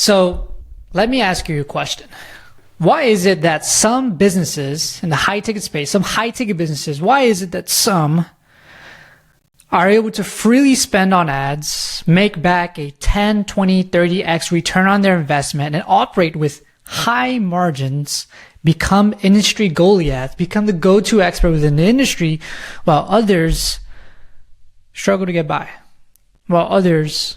So let me ask you a question. Why is it that some businesses in the high ticket space, some high ticket businesses, why is it that some are able to freely spend on ads, make back a 10, 20, 30x return on their investment, and operate with high margins, become industry Goliaths, become the go-to expert within the industry, while others struggle to get by, while others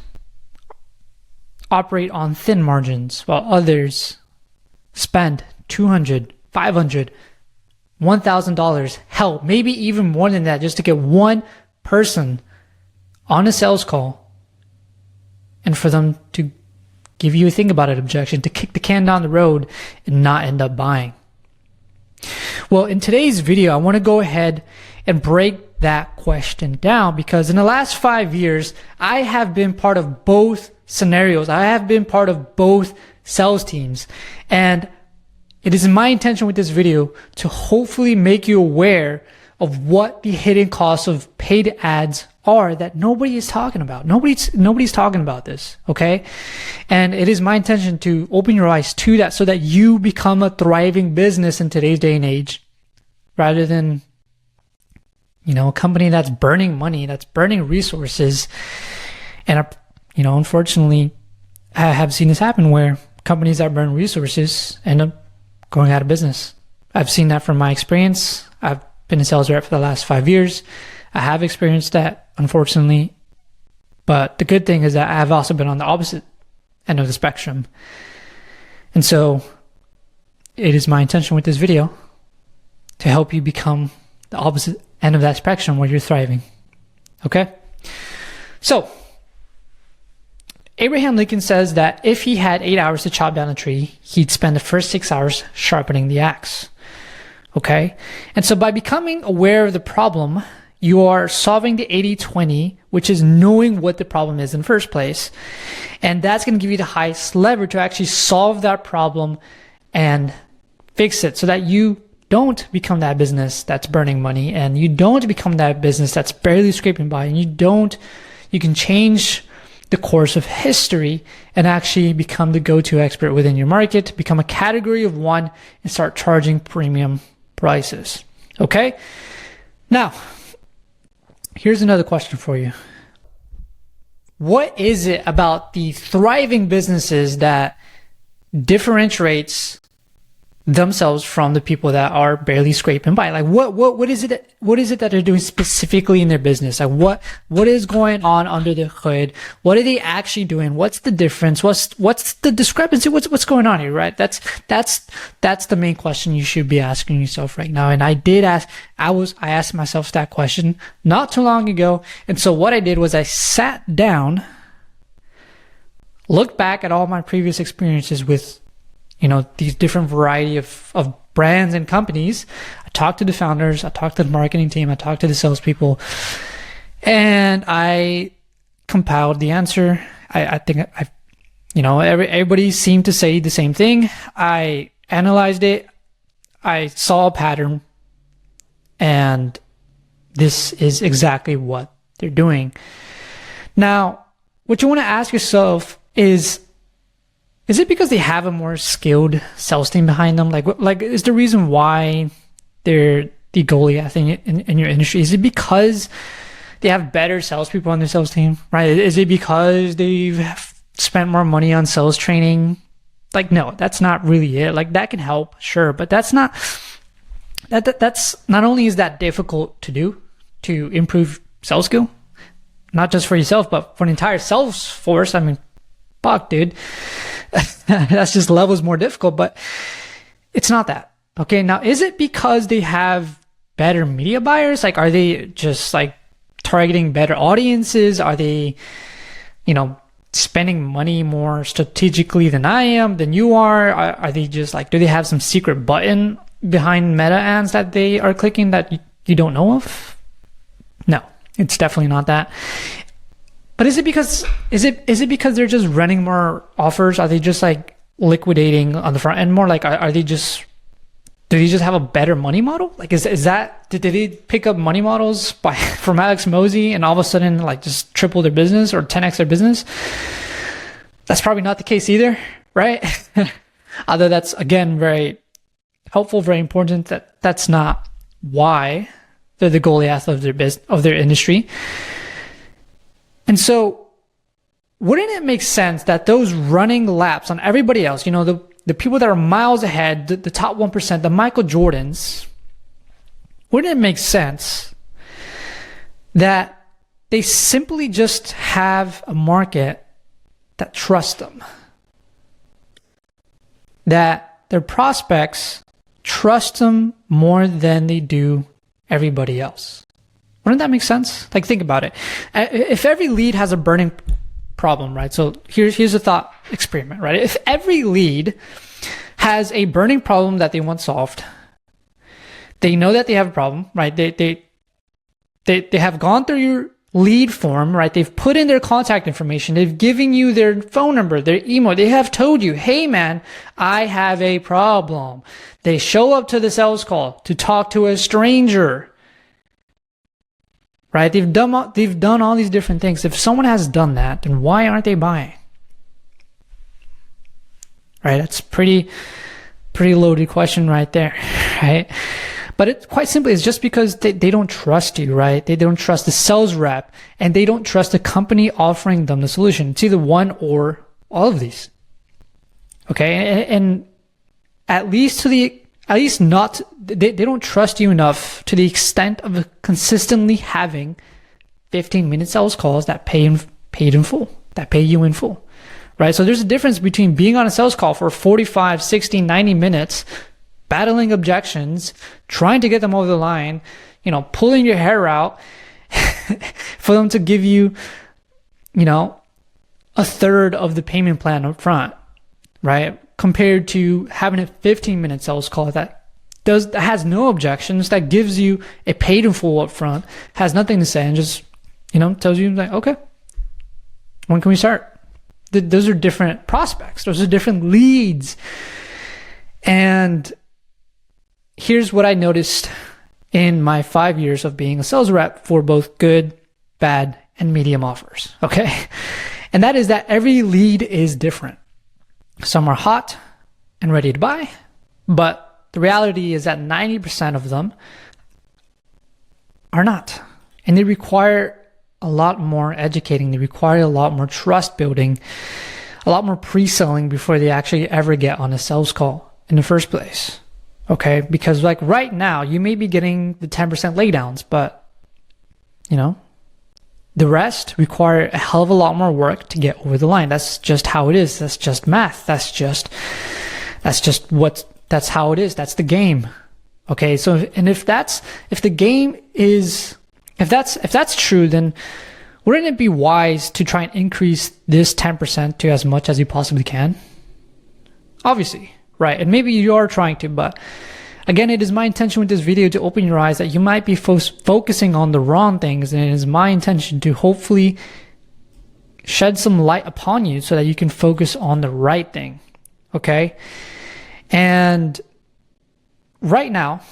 operate on thin margins, while others spend $200, $500, $1,000, hell, maybe even more than that just to get one person on a sales call and for them to give you a think about it objection, to kick the can down the road and not end up buying. Well, in today's video, I want to go ahead and break that question down, because in the last 5 years, I have been part of both scenarios. I have been part of both sales teams, and it is my intention with this video to hopefully make you aware of what the hidden costs of paid ads are that nobody is talking about. Nobody's talking about this, okay? And it is my intention to open your eyes to that so that you become a thriving business in today's day and age, rather than, a company that's burning money, that's burning resources. And, unfortunately, I have seen this happen where companies that burn resources end up going out of business. I've seen that from my experience. I've been a sales rep for the last 5 years. I have experienced that, unfortunately. But the good thing is that I've also been on the opposite end of the spectrum. And so it is my intention with this video to help you become the opposite end of that spectrum where you're thriving. Okay? So Abraham Lincoln says that if he had 8 hours to chop down a tree, he'd spend the first 6 hours sharpening the axe. Okay? And so by becoming aware of the problem, you are solving the 80-20, which is knowing what the problem is in the first place. And that's going to give you the highest leverage to actually solve that problem and fix it so that you don't become that business that's burning money, and you don't become that business that's barely scraping by, and you can change the course of history and actually become the go-to expert within your market, become a category of one, and start charging premium prices. Okay? Now, here's another question for you. What is it about the thriving businesses that differentiates themselves from the people that are barely scraping by? Like what is it that they're doing specifically in their business? Like what is going on under the hood? What are they actually doing? What's the difference? What's the discrepancy? What's going on here, right? That's the main question you should be asking yourself right now. And I asked myself that question not too long ago. And so what I did was I sat down, looked back at all my previous experiences with these different variety of brands and companies. I talked to the founders, I talked to the marketing team, I talked to the salespeople, and I compiled the answer. I think everybody seemed to say the same thing. I analyzed it, I saw a pattern, and this is exactly what they're doing. Now, what you want to ask yourself is it because they have a more skilled sales team behind them? Like is the reason why they're the Goliath in your industry? Is it because they have better salespeople on their sales team, right? Is it because they've spent more money on sales training? Like, no, that's not really it. Like, that can help, sure, but that's not only is that difficult to do, to improve sales skill, not just for yourself, but for an entire sales force. I mean, fuck, dude. That's just levels more difficult, but it's not that. Okay, now is it because they have better media buyers? Like, are they just like targeting better audiences? Are they, spending money more strategically than I am, than you are? Are they just like, do they have some secret button behind meta ads that they are clicking that you don't know of? No, it's definitely not that. But is it because they're just running more offers? Are they just like liquidating on the front end more? Like, do they just have a better money model? Like, is that, did they pick up money models from Alex Mosey and all of a sudden like just triple their business or 10x their business? That's probably not the case either. right? Although that's, again, very helpful, very important, that's not why they're the Goliath of their business, of their industry. And so wouldn't it make sense that those running laps on everybody else, you know, the people that are miles ahead, the top 1%, the Michael Jordans, wouldn't it make sense that they simply just have a market that trusts them? That their prospects trust them more than they do everybody else. Wouldn't that make sense? Like, think about it. If every lead has a burning problem, right? So here's a thought experiment, right? If every lead has a burning problem that they want solved, they know that they have a problem, right? They have gone through your lead form, right? They've put in their contact information. They've given you their phone number, their email. They have told you, hey man, I have a problem. They show up to the sales call to talk to a stranger, right? They've done all these different things. If someone has done that, then why aren't they buying? Right? That's pretty loaded question right there, right? But it quite simply is just because they don't trust you, right? They don't trust the sales rep, and they don't trust the company offering them the solution. It's either one or all of these. Okay, and at least not, they don't trust you enough to the extent of consistently having 15-minute sales calls that pay in full, that pay you in full, right? So there's a difference between being on a sales call for 45, 60, 90 minutes, battling objections, trying to get them over the line, you know, pulling your hair out for them to give you, you know, a third of the payment plan up front, right? Compared to having a 15-minute sales call that has no objections, that gives you a paid in full up front, has nothing to say, and just, you know, tells you like, okay, when can we start? Those are different prospects. Those are different leads. And here's what I noticed in my 5 years of being a sales rep for both good, bad, and medium offers, okay? And that is that every lead is different. Some are hot and ready to buy, but the reality is that 90% of them are not. And they require a lot more educating. They require a lot more trust building, a lot more pre-selling before they actually ever get on a sales call in the first place. Okay, because like right now, you may be getting the 10% laydowns, but you know, the rest require a hell of a lot more work to get over the line. That's just how it is. That's just math. That's how it is. That's the game. Okay, so and if that's true, then wouldn't it be wise to try and increase this 10% to as much as you possibly can? Obviously. Right, and maybe you are trying to, but again, it is my intention with this video to open your eyes that you might be focusing on the wrong things, and it is my intention to hopefully shed some light upon you so that you can focus on the right thing, okay? And right now,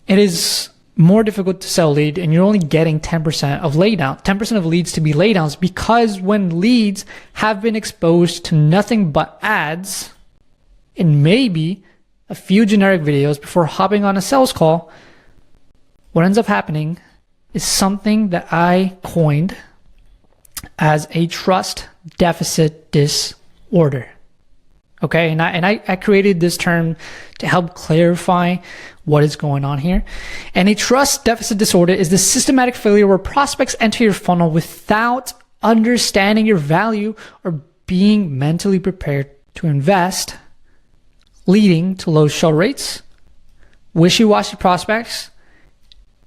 it is more difficult to sell lead, and you're only getting 10% of laydown, 10% of leads to be laydowns, because when leads have been exposed to nothing but ads, and maybe a few generic videos before hopping on a sales call, what ends up happening is something that I coined as a trust deficit disorder. Okay, and I created this term to help clarify what is going on here. And a trust deficit disorder is the systematic failure where prospects enter your funnel without understanding your value or being mentally prepared to invest, leading to low show rates, wishy-washy prospects,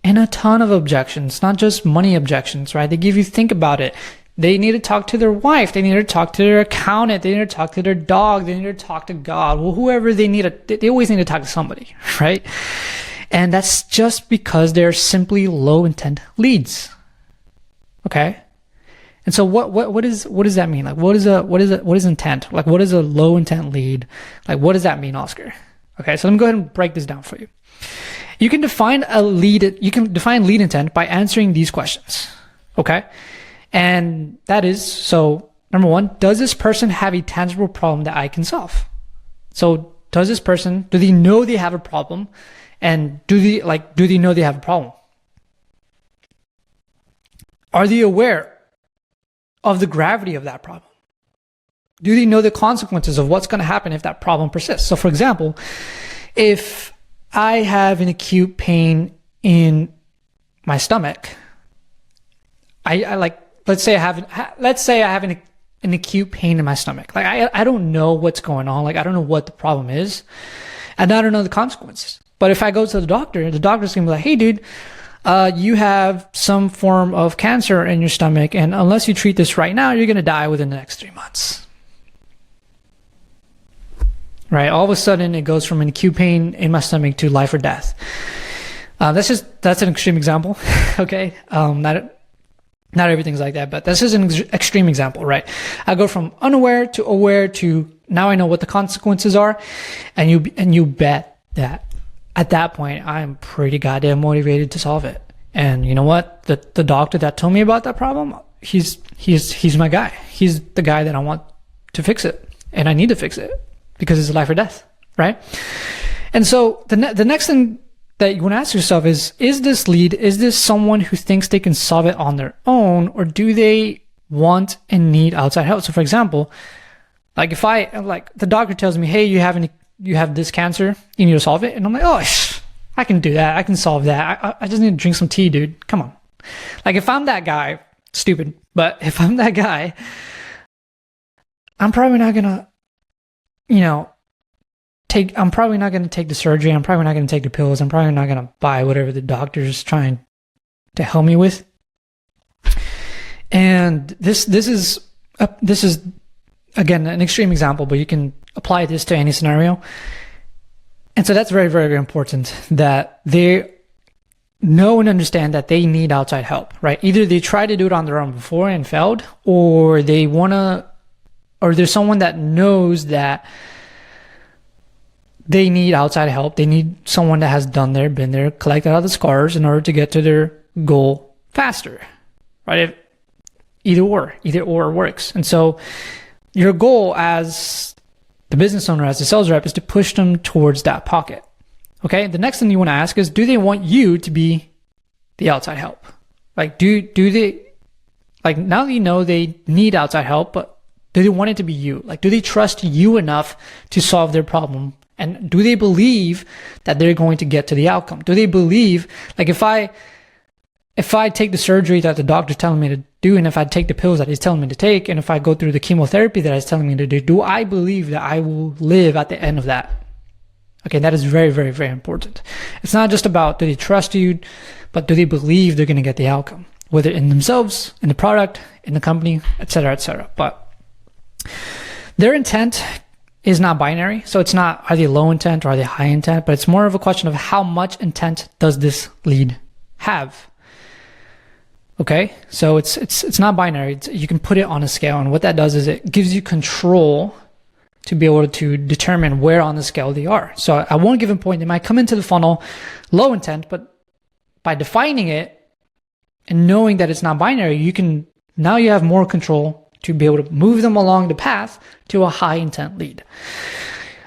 and a ton of objections, not just money objections, right? They give you, think about it. They need to talk to their wife. They need to talk to their accountant. They need to talk to their dog. They need to talk to God. Well, whoever they always need to talk to somebody, right? And that's just because they're simply low intent leads. Okay? And so what does that mean? Like what is intent? Like what is a low intent lead? Like what does that mean, Oscar? Okay, so let me go ahead and break this down for you. You can define lead intent by answering these questions. Okay? And that is, so Number one, does this person have a tangible problem that I can solve? So do they know they have a problem? And do they know they have a problem? Are they aware of the gravity of that problem? Do they know the consequences of what's going to happen if that problem persists? So for example, if I have an acute pain in my stomach, let's say I have an acute pain in my stomach. Like I don't know what's going on. Like I don't know what the problem is, and I don't know the consequences. But if I go to the doctor's gonna be like, hey dude, you have some form of cancer in your stomach, and unless you treat this right now, you're gonna die within the next 3 months. Right? All of a sudden it goes from an acute pain in my stomach to life or death. That's an extreme example. Okay. Not everything's like that, but this is an extreme example, right? I go from unaware to aware to now I know what the consequences are, and you bet that at that point I'm pretty goddamn motivated to solve it. And you know what? The doctor that told me about that problem, he's my guy. He's the guy that I want to fix it, and I need to fix it because it's life or death, right? And so the next thing that you want to ask yourself is this someone who thinks they can solve it on their own, or do they want and need outside help? So for example, like if the doctor tells me, hey, you have this cancer, you need to solve it. And I'm like, oh, I can do that. I can solve that. I just need to drink some tea, dude. Come on. Like if I'm that guy, stupid, but if I'm that guy, I'm probably not going to, I'm probably not going to take the surgery. I'm probably not going to take the pills. I'm probably not going to buy whatever the doctor's trying to help me with. And this is again an extreme example, but you can apply this to any scenario. And so that's very, very, very important that they know and understand that they need outside help, right? Either they tried to do it on their own before and failed, or there's someone that knows that they need outside help. They need someone that has been there, collected all the scars in order to get to their goal faster, right? Either or works. And so your goal as the business owner, as the sales rep, is to push them towards that pocket. Okay. The next thing you want to ask is, do they want you to be the outside help? Like, do they, like, now that you know they need outside help, but do they want it to be you? Like, do they trust you enough to solve their problem? And do they believe that they're going to get to the outcome? Do they believe, like if I take the surgery that the doctor's telling me to do, and if I take the pills that he's telling me to take, and if I go through the chemotherapy that he's telling me to do I believe that I will live at the end of that? Okay, that is very, very, very important. It's not just about do they trust you, but do they believe they're going to get the outcome, whether in themselves, in the product, in the company, etc., etc. But their intent is not binary. So it's not, are they low intent or are they high intent, but it's more of a question of how much intent does this lead have? Okay. So it's not binary. You can put it on a scale, and what that does is it gives you control to be able to determine where on the scale they are. So at one given point, they might come into the funnel low intent, but by defining it and knowing that it's not binary, now you have more control to be able to move them along the path to a high intent lead.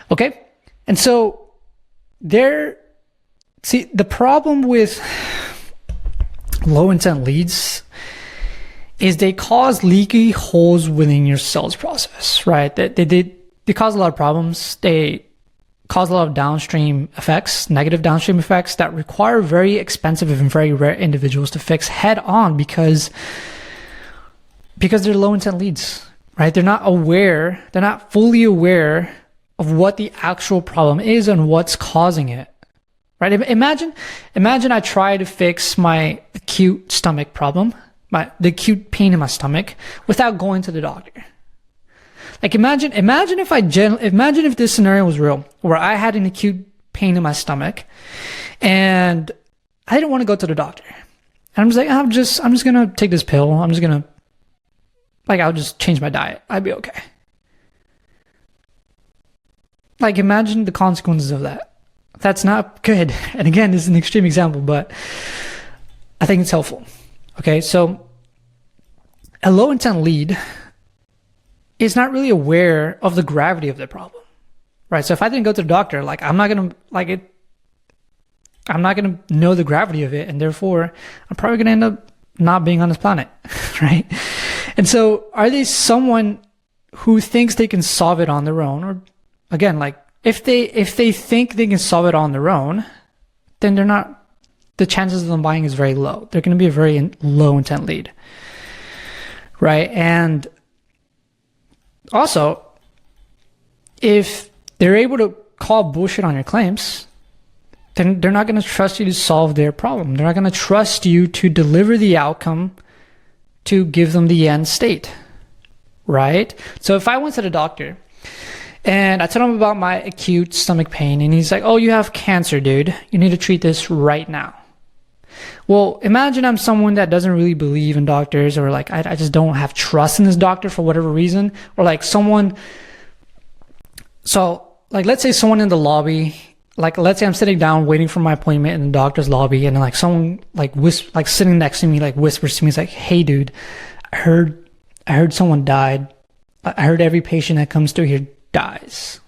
Okay. And so the problem with low intent leads is they cause leaky holes within your sales process, right? They cause a lot of problems. They cause a lot of downstream effects, negative downstream effects that require very expensive and very rare individuals to fix head on because they're low intent leads, right? They're not fully aware of what the actual problem is and what's causing it, right? Imagine I try to fix my acute stomach problem, the acute pain in my stomach, without going to the doctor. Like imagine if this scenario was real, where I had an acute pain in my stomach and I didn't want to go to the doctor. And I'm just like, I'm just going to take this pill. I'll just change my diet. I'd be okay. Like imagine the consequences of that. That's not good. And again, this is an extreme example, but I think it's helpful. Okay. So a low intent lead is not really aware of the gravity of the problem, right? So if I didn't go to the doctor, like I'm not gonna know the gravity of it, and therefore I'm probably gonna end up not being on this planet, right? And so are they someone who thinks they can solve it on their own? Or again, like if they think they can solve it on their own, then they're not, the chances of them buying is very low. They're going to be a very low intent lead, right? And also, if they're able to call bullshit on your claims, then they're not going to trust you to solve their problem. They're not going to trust you to deliver the outcome to give them the end state, right? So if I went to the doctor and I told him about my acute stomach pain, and he's like, oh, you have cancer, dude. You need to treat this right now. Well, imagine I'm someone that doesn't really believe in doctors, or like I just don't have trust in this doctor for whatever reason, or like someone, so like let's say someone in the lobby, like let's say I'm sitting down waiting for my appointment in the doctor's lobby, and like someone like sitting next to me like whispers to me, it's like, hey dude, I heard someone died. I heard every patient that comes through here dies.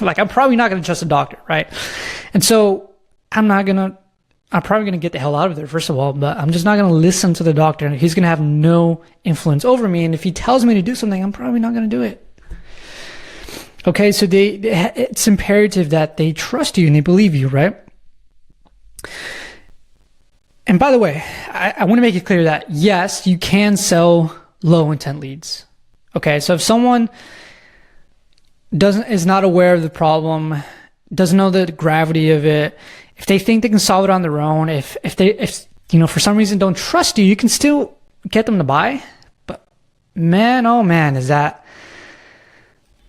Like I'm probably not going to trust a doctor, right? And so I'm probably going to get the hell out of there, first of all, but I'm just not going to listen to the doctor, and he's going to have no influence over me. And if he tells me to do something, I'm probably not going to do it. Okay, so it's imperative that they trust you and they believe you, right? And by the way, I want to make it clear that yes, you can sell low intent leads. Okay, so if someone is not aware of the problem, doesn't know the gravity of it, if they think they can solve it on their own, if for some reason don't trust you, you can still get them to buy. But man, oh man, is that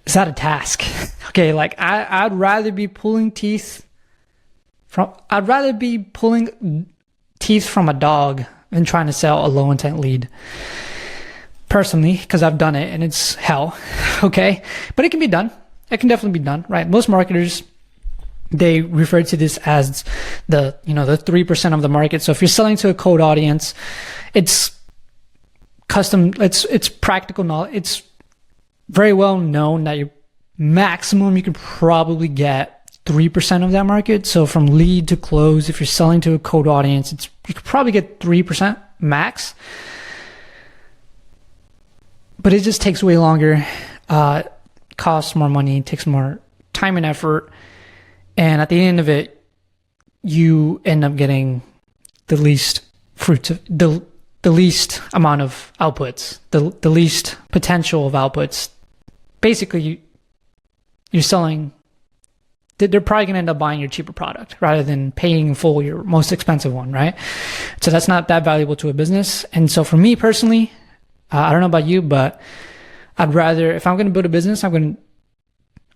a task? Okay, like I'd rather be pulling teeth from a dog than trying to sell a low intent lead. Personally, because I've done it and it's hell. Okay, but it can be done. It can definitely be done, right? Most marketers, they refer to this as the 3% of the market. So if you're selling to a cold audience, it's custom, it's practical knowledge. It's very well known that your maximum you can probably get 3% of that market. So from lead to close, if you're selling to a cold audience, you could probably get 3% max. But it just takes way longer, costs more money, takes more time and effort. And at the end of it, you end up getting the least the least amount of outputs, the least potential of outputs. Basically, you're selling, they're probably going to end up buying your cheaper product rather than paying in full your most expensive one, right? So that's not that valuable to a business. And so for me personally, I don't know about you, but I'd rather, if I'm going to build a business, I want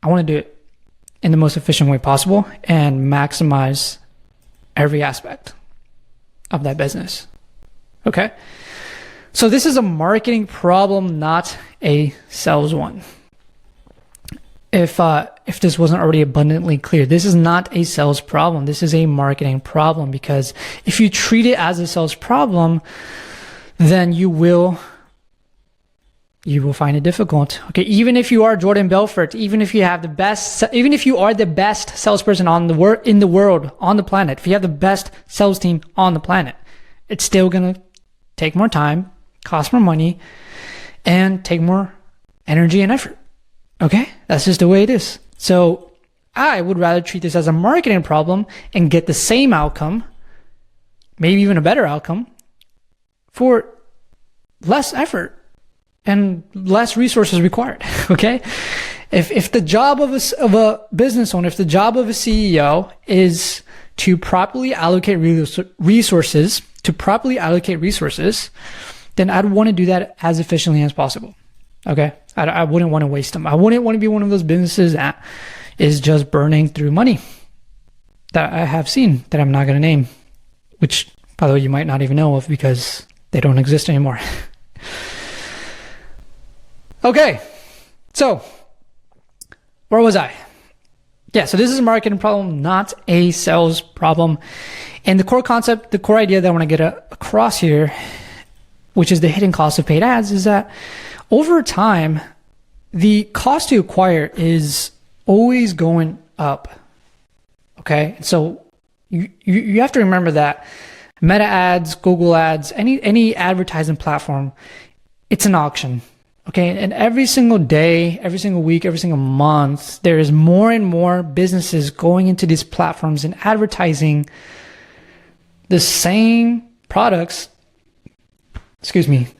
to do it in the most efficient way possible and maximize every aspect of that business. Okay? So this is a marketing problem, not a sales one. If this wasn't already abundantly clear, this is not a sales problem. This is a marketing problem, because if you treat it as a sales problem, then you will find it difficult. Okay, even if you are Jordan Belfort, even if you are the best salesperson in the world, on the planet, if you have the best sales team on the planet, it's still gonna take more time, cost more money, and take more energy and effort. Okay, that's just the way it is. So I would rather treat this as a marketing problem and get the same outcome, maybe even a better outcome, for less effort and less resources required. Okay, if the job of a business owner, if the job of a CEO is to properly allocate resources, then I'd want to do that as efficiently as possible. Okay, I wouldn't want to waste them. I wouldn't want to be one of those businesses that is just burning through money that I have seen that I'm not going to name, which, by the way, you might not even know of because they don't exist anymore. Okay, so where was I? Yeah, so this is a marketing problem, not a sales problem. And the core concept, the core idea that I want to get across here, which is the hidden cost of paid ads, is that over time, the cost to acquire is always going up. Okay. So you have to remember that Meta ads, Google ads, any advertising platform, it's an auction. Okay. And every single day, every single week, every single month, there is more and more businesses going into these platforms and advertising the same products,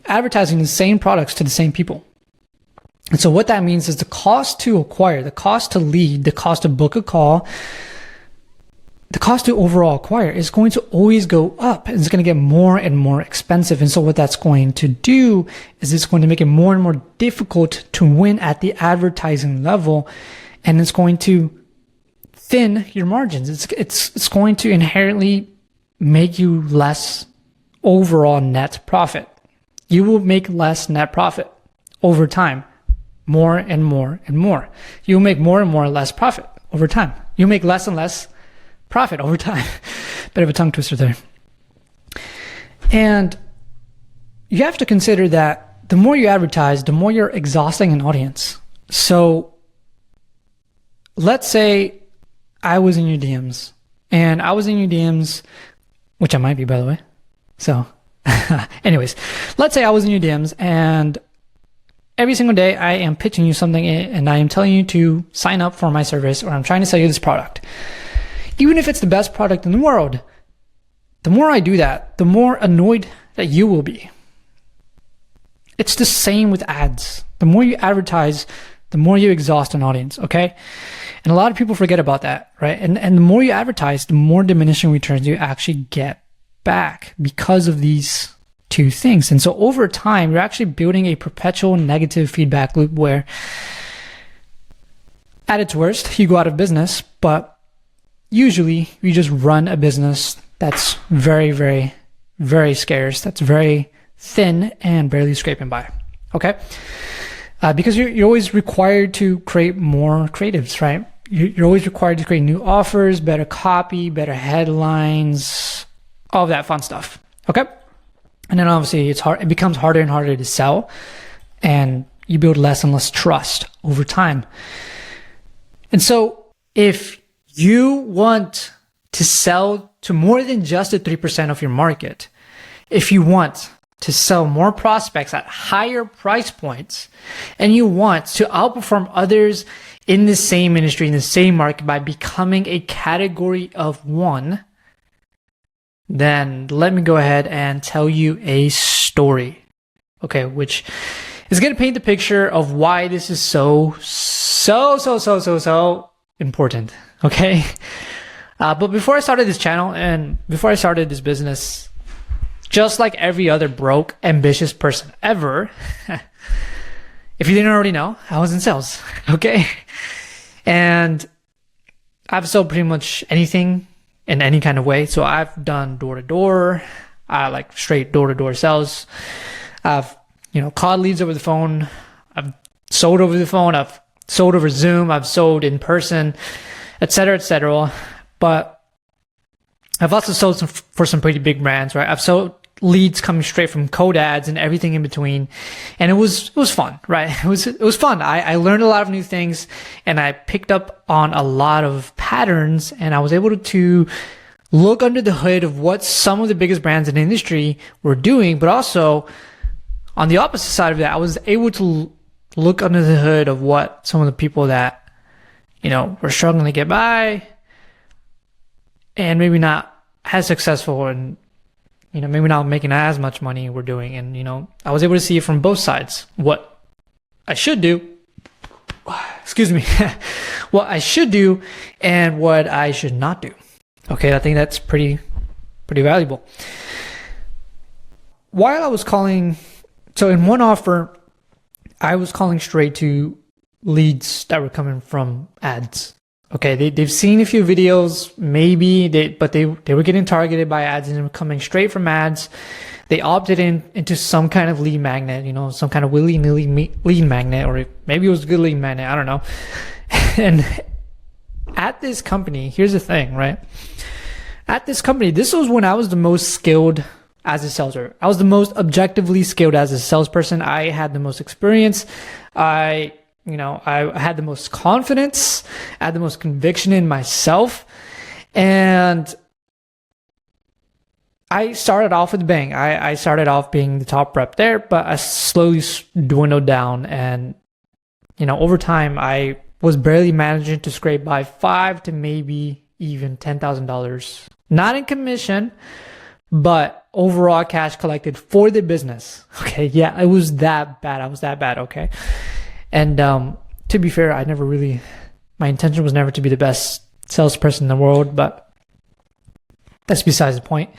advertising the same products to the same people. And so what that means is the cost to acquire, the cost to lead, the cost to book a call, the cost to overall acquire is going to always go up. It's going to get more and more expensive. And so what that's going to do is it's going to make it more and more difficult to win at the advertising level. And it's going to thin your margins. It's going to inherently make you less overall net profit. You will make less net profit over time, more and more and more. You'll make more and more less profit over time. You'll make less and less profit over time. Bit of a tongue twister there. And you have to consider that the more you advertise, the more you're exhausting an audience. So let's say I was in your DMs, which I might be, by the way. So anyways, let's say I was in your DMs and every single day I am pitching you something and I am telling you to sign up for my service, or I'm trying to sell you this product. Even if it's the best product in the world, the more I do that, the more annoyed that you will be. It's the same with ads. The more you advertise, the more you exhaust an audience, okay? And a lot of people forget about that, right? And the more you advertise, the more diminishing returns you actually get back because of these two things. And so over time, you're actually building a perpetual negative feedback loop where at its worst, you go out of business, but usually you just run a business that's very, very, very scarce, that's very thin and barely scraping by, okay? Because you're always required to create more creatives, right? You're always required to create new offers, better copy, better headlines, all of that fun stuff, okay? And then obviously it becomes harder and harder to sell, and you build less and less trust over time. And so if you want to sell to more than just the 3% of your market, if you want to sell more prospects at higher price points, and you want to outperform others in the same industry, in the same market by becoming a category of one, then let me go ahead and tell you a story, okay, which is going to paint the picture of why this is so important, okay? But before I started this channel and before I started this business, just like every other broke, ambitious person ever, if you didn't already know, I was in sales, okay? And I've sold pretty much anything in any kind of way. So I've done door-to-door, like straight door-to-door sales. I've, called leads over the phone. I've sold over the phone. I've sold over Zoom. I've sold in person, et cetera, et cetera. But I've also sold for some pretty big brands, right? I've sold leads coming straight from code ads and everything in between. And it was fun, right? It was fun. I learned a lot of new things and I picked up on a lot of patterns, and I was able to look under the hood of what some of the biggest brands in the industry were doing. But also on the opposite side of that, I was able to look under the hood of what some of the people that, were struggling to get by and maybe not as successful and, maybe not making as much money we're doing. And, I was able to see it from both sides, what I should do, what I should do and what I should not do. Okay. I think that's pretty valuable. While I was calling, so in one offer, I was calling straight to leads that were coming from ads. Okay, they've seen a few videos, maybe, but they were getting targeted by ads and they were coming straight from ads. They opted into some kind of lead magnet, some kind of willy-nilly lead magnet, or maybe it was a good lead magnet, I don't know. And at this company, here's the thing, right? At this company, this was when I was the most skilled as a sales rep. I was the most objectively skilled as a salesperson. I had the most experience. I had the most confidence. I had the most conviction in myself. And I started off with a bang. I started off being the top rep there, but I slowly dwindled down. And, over time, I was barely managing to scrape by $5,000 to maybe even $10,000. Not in commission, but overall cash collected for the business. Okay, yeah, it was that bad. I was that bad, okay? And to be fair, my intention was never to be the best salesperson in the world, but that's besides the point.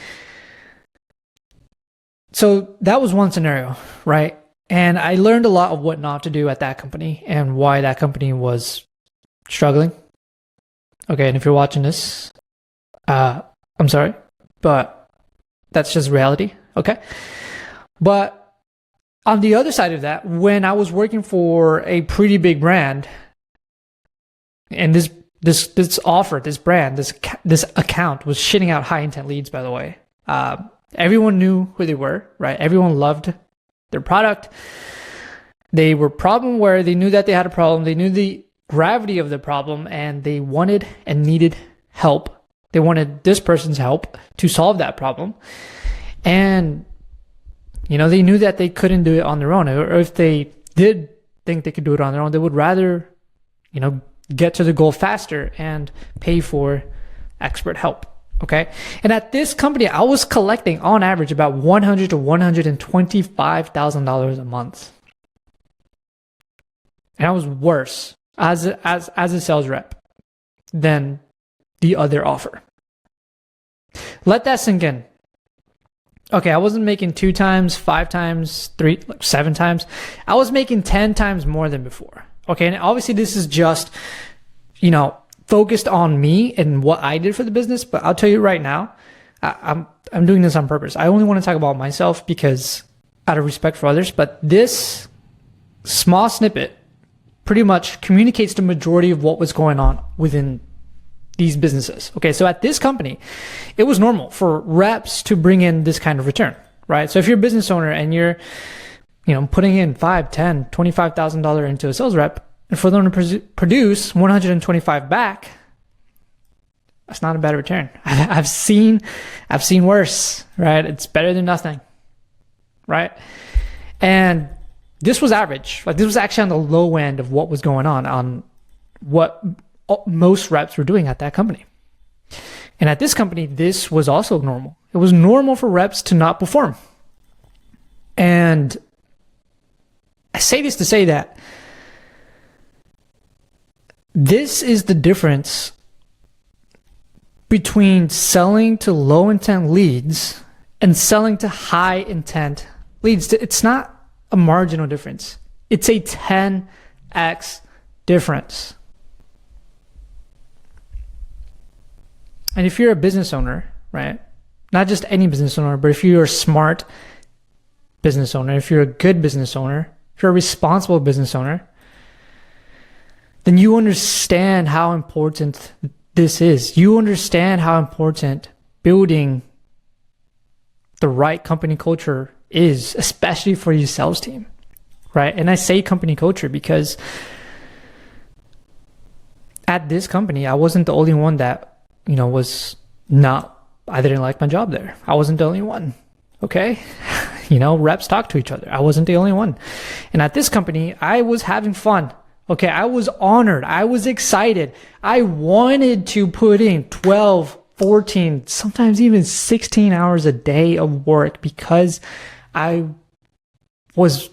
So that was one scenario, right? And I learned a lot of what not to do at that company and why that company was struggling. Okay, and if you're watching this, I'm sorry, but that's just reality, okay? But on the other side of that, when I was working for a pretty big brand, and this brand, this account was shitting out high intent leads, by the way. Everyone knew who they were, right? Everyone loved their product. They were problem aware. They knew that they had a problem. They knew the gravity of the problem, and they wanted and needed help. They wanted this person's help to solve that problem. And, they knew that they couldn't do it on their own. Or if they did think they could do it on their own, they would rather, get to the goal faster and pay for expert help. Okay. And at this company, I was collecting on average about $100,000 to $125,000 a month. And I was worse as a sales rep than the other offer. Let that sink in. Okay, I wasn't making 2 times, 5 times, 3, 7 times. I was making 10 times more than before. Okay, and obviously this is just, focused on me and what I did for the business. But I'll tell you right now, I'm doing this on purpose. I only want to talk about myself because out of respect for others. But this small snippet pretty much communicates the majority of what was going on within these businesses. Okay, so at this company, it was normal for reps to bring in this kind of return, right? So if you're a business owner and you're, putting in $5,000, $10,000, $25,000 into a sales rep, and for them to produce 125 back, that's not a bad return. I've seen worse, right? It's better than nothing, right? And this was average. Like this was actually on the low end of what was going on what most reps were doing at that company. And at this company, this was also normal. It was normal for reps to not perform. And I say this to say that this is the difference between selling to low intent leads and selling to high intent leads. It's not a marginal difference. It's a 10x difference. And if you're a business owner, right? Not just any business owner, but if you're a smart business owner, if you're a good business owner, if you're a responsible business owner, then you understand how important this is. You understand how important building the right company culture is, especially for your sales team, right? And I say company culture because at this company, I wasn't the only one that, I didn't like my job there. I wasn't the only one, okay? Reps talk to each other. I wasn't the only one. And at this company, I was having fun. Okay, I was honored. I was excited. I wanted to put in 12, 14, sometimes even 16 hours a day of work because I was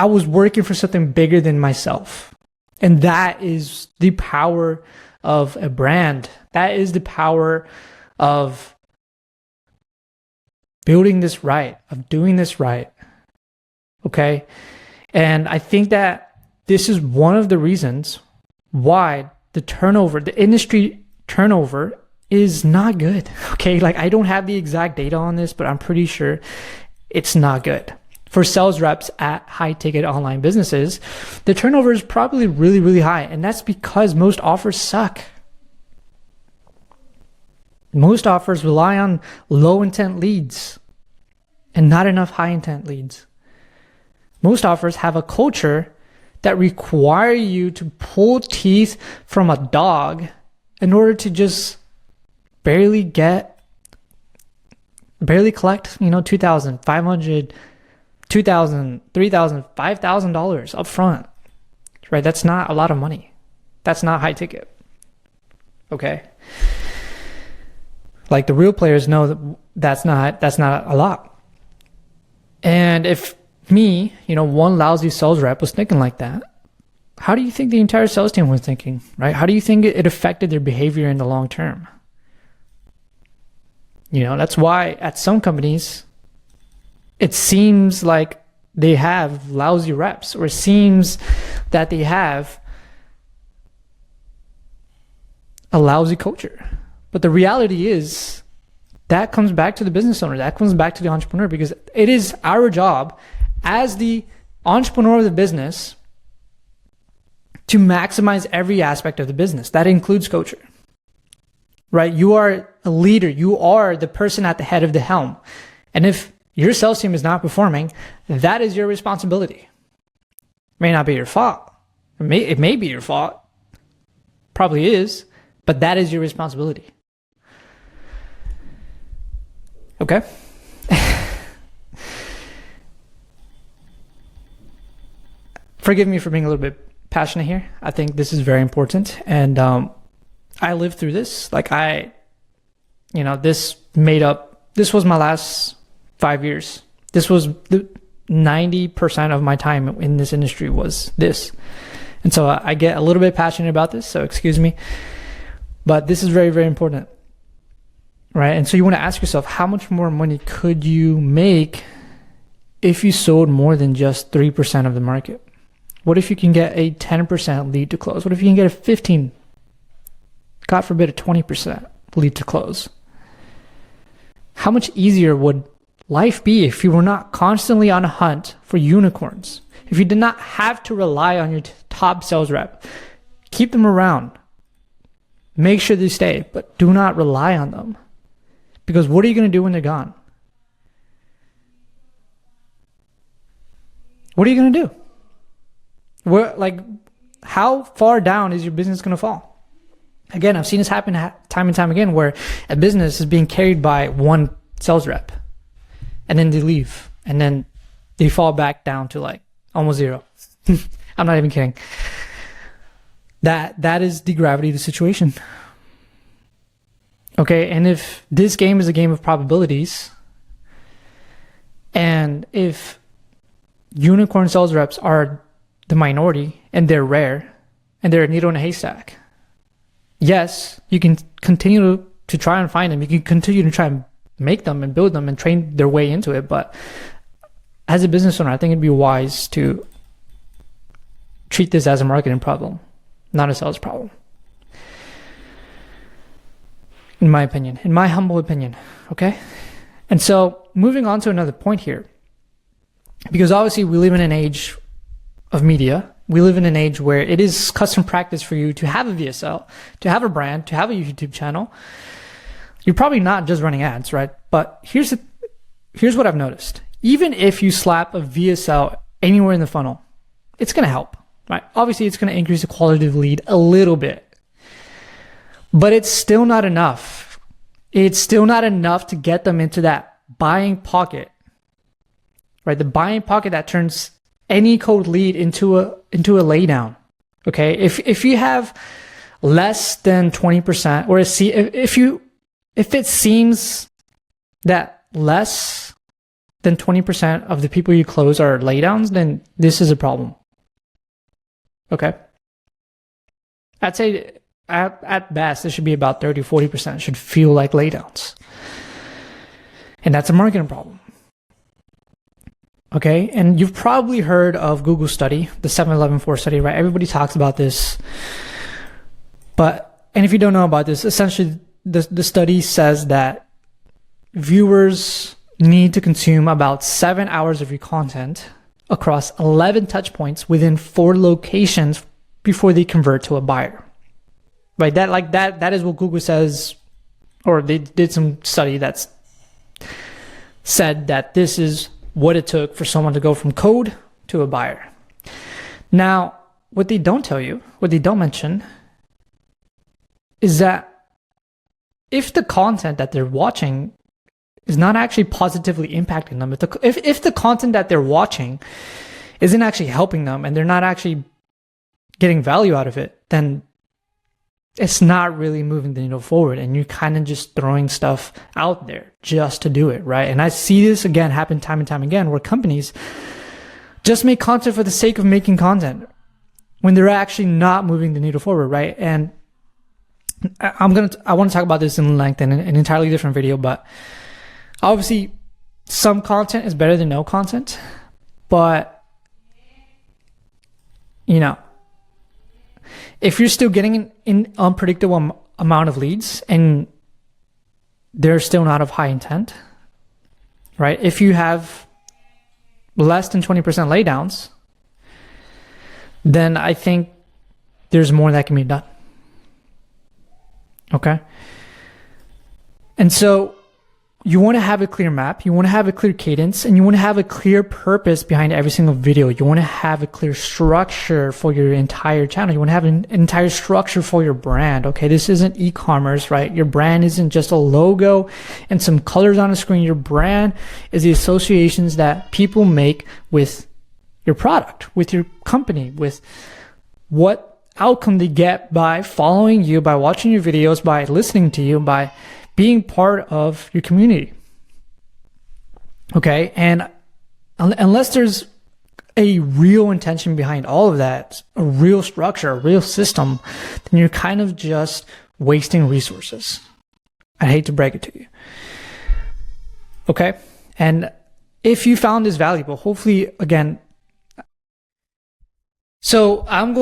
working for something bigger than myself. And that is the power of a brand. That is the power of building this right, of doing this right. Okay? And I think that this is one of the reasons why the industry turnover is not good. Okay, like I don't have the exact data on this, but I'm pretty sure it's not good. For sales reps at high ticket online businesses, the turnover is probably really, really high. And that's because most offers suck. Most offers rely on low intent leads. and not enough high intent leads. Most offers have a culture that require you to pull teeth from a dog in order to just barely collect, $2,000, $500, $2,000, $3,000, $5,000 up front, right? That's not a lot of money. That's not high ticket. Okay. Like the real players know that that's not a lot. And if me, one lousy sales rep was thinking like that, how do you think the entire sales team was thinking, right? How do you think it affected their behavior in the long term? That's why at some companies, it seems like they have lousy reps, or it seems that they have a lousy culture. But the reality is that comes back to the business owner, that comes back to the entrepreneur, because it is our job as the entrepreneur of the business to maximize every aspect of the business. That includes culture, right? You are a leader. You are the person at the head of the helm. And if your sales team is not performing, that is your responsibility. It may not be your fault. It may be your fault. Probably is, but that is your responsibility. Okay? Forgive me for being a little bit passionate here. I think this is very important. And I lived through this. Like this was my last 5 years. This was 90% of my time in this industry was this. And so I get a little bit passionate about this, so excuse me. But this is very, very important, right? And so you want to ask yourself, how much more money could you make if you sold more than just 3% of the market? What if you can get a 10% lead to close? What if you can get a 15, God forbid, a 20% lead to close? How much easier would life be if you were not constantly on a hunt for unicorns? If you did not have to rely on your top sales rep, keep them around. Make sure they stay, but do not rely on them. Because what are you going to do when they're gone? What are you going to do? How far down is your business going to fall? Again, I've seen this happen time and time again, where a business is being carried by one sales rep, and then they leave, and then they fall back down to almost zero. I'm not even kidding. That is the gravity of the situation. Okay, and if this game is a game of probabilities, and if unicorn sales reps are the minority and they're rare and they're a needle in a haystack, yes, you can continue to try and find them. You can continue to try and make them and build them and train their way into it. But as a business owner, I think it'd be wise to treat this as a marketing problem, not a sales problem. In my opinion, in my humble opinion, okay? And so moving on to another point here, because obviously we live in an age of media. We live in an age where it is custom practice for you to have a VSL, to have a brand, to have a YouTube channel. You're probably not just running ads, right? But here's what I've noticed. Even if you slap a VSL anywhere in the funnel, it's going to help, right? Obviously, it's going to increase the quality of the lead a little bit, but it's still not enough. It's still not enough to get them into that buying pocket, right? The buying pocket that turns any cold lead into a laydown. Okay, if you have less than 20%, or if it seems that less than 20% of the people you close are laydowns, then this is a problem. Okay, I'd say at best it should be about 30-40% should feel like laydowns, and that's a marketing problem. Okay, and you've probably heard of Google's study, the 7-11-4 study, right? Everybody talks about this. And if you don't know about this, essentially the study says that viewers need to consume about 7 hours of your content across 11 touch points within 4 locations before they convert to a buyer. Right? That is what Google says, or they did some study said that this is what it took for someone to go from code to a buyer. Now, what they don't tell you, what they don't mention, is that if the content that they're watching is not actually positively impacting them, if the content that they're watching isn't actually helping them and they're not actually getting value out of it, then it's not really moving the needle forward, and you're kind of just throwing stuff out there just to do it, right? And I see this again happen time and time again, where companies just make content for the sake of making content when they're actually not moving the needle forward, right? And I want to talk about this in length in an entirely different video, but obviously some content is better than no content, but if you're still getting an unpredictable amount of leads and they're still not of high intent, right? If you have less than 20% laydowns, then I think there's more that can be done. Okay? And so you want to have a clear map, you want to have a clear cadence, and you want to have a clear purpose behind every single video. You want to have a clear structure for your entire channel. You want to have an entire structure for your brand. Okay, this isn't e-commerce, right? Your brand isn't just a logo and some colors on a screen. Your brand is the associations that people make with your product, with your company, with what outcome they get by following you, by watching your videos, by listening to you, by being part of your community. Okay, and unless there's a real intention behind all of that, a real structure, a real system, then you're kind of just wasting resources. I hate to break it to you. Okay, and if you found this valuable, hopefully, again, so I'm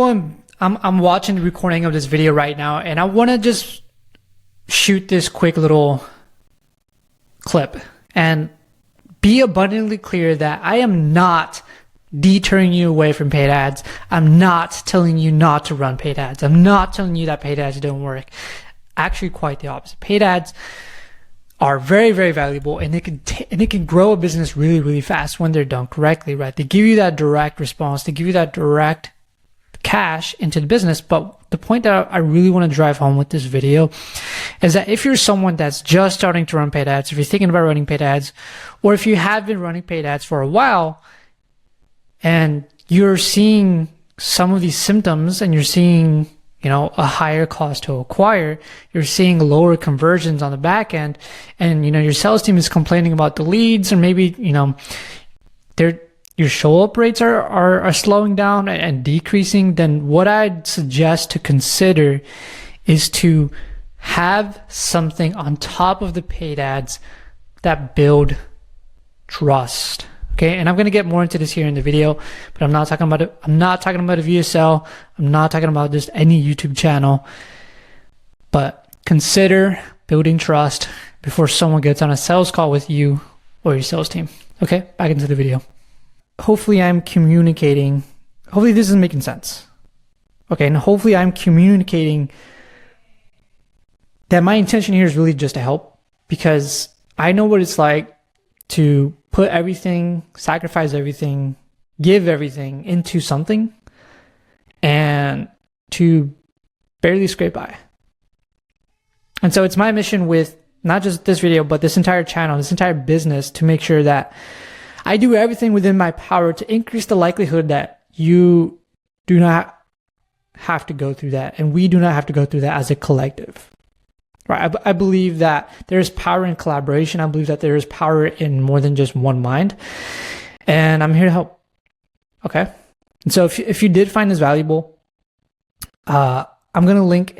watching the recording of this video right now, and I want to just shoot this quick little clip and be abundantly clear that I am not deterring you away from paid ads. I'm not telling you not to run paid ads. I'm not telling you that paid ads don't work. Actually, quite the opposite. Paid ads are very, very valuable, and they can grow a business really, really fast when they're done correctly, right? They give you that direct response. They give you that direct cash into the business. But the point that I really want to drive home with this video is that if you're someone that's just starting to run paid ads, if you're thinking about running paid ads, or if you have been running paid ads for a while and you're seeing some of these symptoms and you're seeing, a higher cost to acquire, you're seeing lower conversions on the back end, and, your sales team is complaining about the leads, or maybe, your show up rates are slowing down and decreasing, then what I'd suggest to consider is to have something on top of the paid ads that build trust. Okay, and I'm going to get more into this here in the video, but I'm not talking about it. I'm not talking about a VSL. I'm not talking about just any YouTube channel. But consider building trust before someone gets on a sales call with you or your sales team. Okay, back into the video. Hopefully I'm communicating. Hopefully this is making sense. Okay, and hopefully I'm communicating that my intention here is really just to help, because I know what it's like to put everything, sacrifice everything, give everything into something, and to barely scrape by. And so it's my mission with not just this video, but this entire channel, this entire business, to make sure that I do everything within my power to increase the likelihood that you do not have to go through that, and we do not have to go through that as a collective. Right? I believe that there is power in collaboration. I believe that there is power in more than just one mind, and I'm here to help. Okay, and so if you did find this valuable, I'm gonna link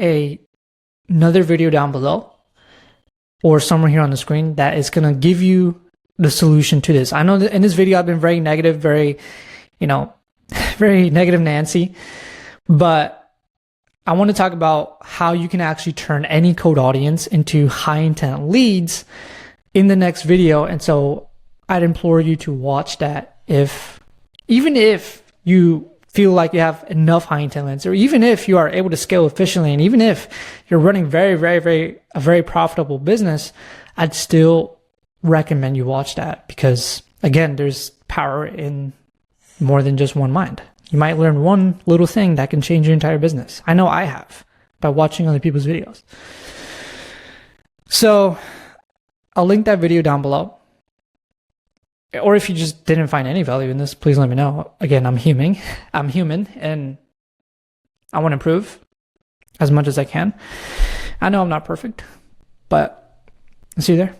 another video down below or somewhere here on the screen that is gonna give you the solution to this. I know that in this video I've been very negative, very negative Nancy, but I want to talk about how you can actually turn any cold audience into high intent leads in the next video. And so I'd implore you to watch that, even if you feel like you have enough high intent leads, or even if you are able to scale efficiently, and even if you're running a very profitable business, I'd still recommend you watch that because, again, there's power in more than just one mind. You might learn one little thing that can change your entire business. I know I have by watching other people's videos. So I'll link that video down below. Or if you just didn't find any value in this, please let me know. Again, I'm human. And I want to improve as much as I can. I know I'm not perfect, but I'll see you there.